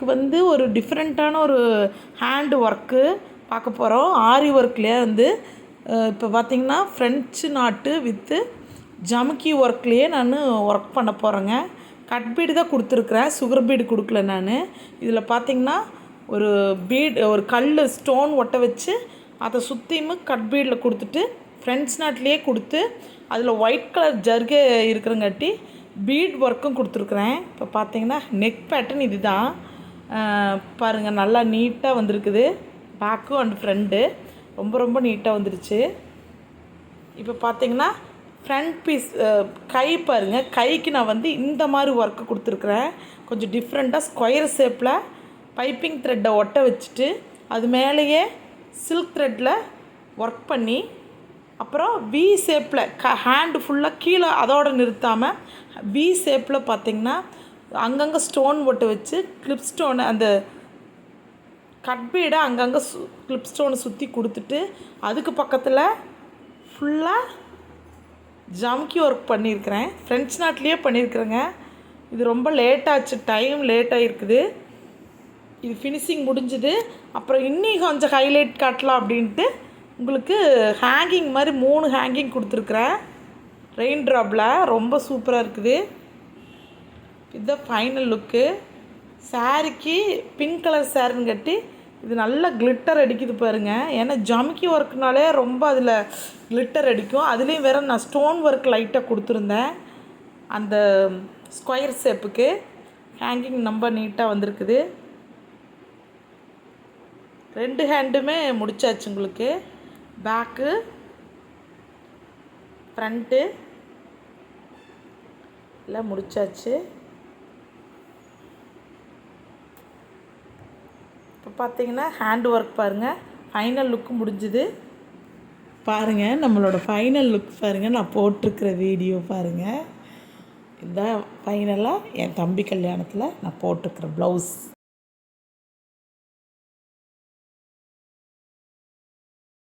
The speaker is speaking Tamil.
இன்றைக்கி வந்து ஒரு டிஃப்ரெண்ட்டான ஒரு ஹேண்டு ஒர்க்கு பார்க்க போகிறோம். ஆரி ஒர்க்லேயே வந்து இப்போ பார்த்திங்கன்னா ஃப்ரெஞ்சு நாட்டு வித்து ஜமுக்கி ஒர்க்லேயே நான் ஒர்க் பண்ண போகிறேங்க. கட் பீடு தான் கொடுத்துருக்குறேன், சுகர் பீடு கொடுக்கல நான். இதில் பார்த்திங்கன்னா ஒரு கல் ஸ்டோன் ஒட்ட வச்சு அதை சுற்றியுமே கட் பீடில் கொடுத்துட்டு ஃப்ரெண்ட்ஸ் நாட்லேயே கொடுத்து அதில் ஒயிட் கலர் ஜர்கே இருக்கிறங்காட்டி பீட் ஒர்க்கும் கொடுத்துருக்குறேன். இப்போ பார்த்தீங்கன்னா நெக் பேட்டர்ன் இது தான் பாருங்கள், நல்லா நீட்டாக வந்திருக்குது. பேக்கும் அண்ட் ஃப்ரண்ட்டு ரொம்ப நீட்டாக வந்துடுச்சு. இப்போ பார்த்தீங்கன்னா ஃப்ரண்ட் பீஸ் கை பாருங்கள், கைக்கு நான் வந்து இந்த மாதிரி ஒர்க்கு கொடுத்துருக்குறேன். கொஞ்சம் டிஃப்ரெண்ட்டாக ஸ்கொயர் ஷேப்பில் பைப்பிங் த்ரெட்டை ஒட்ட வச்சுட்டு அது மேலேயே சில்க் த்ரெட்டில் ஒர்க் பண்ணி அப்புறம் வி ஷேப்பில் ஹேண்டு ஃபுல்லாக கீழே அதோடு நிறுத்தாமல் வி ஷேப்பில் பார்த்திங்கன்னா அங்கங்கே ஸ்டோன் ஒட்ட வச்சு கிளிப் ஸ்டோனை அந்த கட் பீடை அங்கங்கே கிளிப் ஸ்டோனை சுற்றி கொடுத்துட்டு அதுக்கு பக்கத்தில் ஃபுல்லாக ஜமுக்கி ஒர்க் பண்ணியிருக்கிறேன். ஃப்ரெண்ட்ஸ் நாட்லேயே பண்ணியிருக்கிறேங்க. இது ரொம்ப லேட்டாச்சு, டைம் லேட்டாக இருக்குது. இது ஃபினிஷிங் முடிஞ்சுது. அப்புறம் இன்னும் கொஞ்சம் ஹைலைட் காட்டலாம் அப்படின்ட்டு உங்களுக்கு ஹேங்கிங் மாதிரி 3 ஹேங்கிங் கொடுத்துருக்குறேன் ரெயின் ட்ராப்பில். ரொம்ப சூப்பராக இருக்குது. இதுதான் ஃபைனல் லுக்கு. சாரிக்கு பிங்க் கலர் சாரின்னு கட்டி இது நல்லா கிளிட்டர் அடிக்குது பாருங்கள். ஏன்னா ஜமுக்கி ஒர்க்குனாலே ரொம்ப அதில் கிளிட்டர் அடிக்கும். அதுலேயும் வேறு நான் ஸ்டோன் ஒர்க் லைட்டாக கொடுத்துருந்தேன். அந்த ஸ்கொயர் ஷேப்புக்கு ஹேங்கிங் ரொம்ப நீட்டாக வந்திருக்குது. 2 ஹேண்டுமே முடிச்சாச்சு. உங்களுக்கு பேக்கு ஃப்ரண்ட்டு எல்லாம் முடிச்சாச்சு. இப்போ பார்த்தீங்கன்னா ஹேண்ட் ஒர்க் பாருங்கள், ஃபைனல் லுக்கு முடிஞ்சுது. பாருங்கள் நம்மளோட ஃபைனல் லுக் பாருங்கள். நான் போட்டிருக்கிற வீடியோ பாருங்கள். இதுதான் ஃபைனலாக என் தம்பி கல்யாணத்தில் நான் போட்டிருக்கிற ப்ளவுஸ்.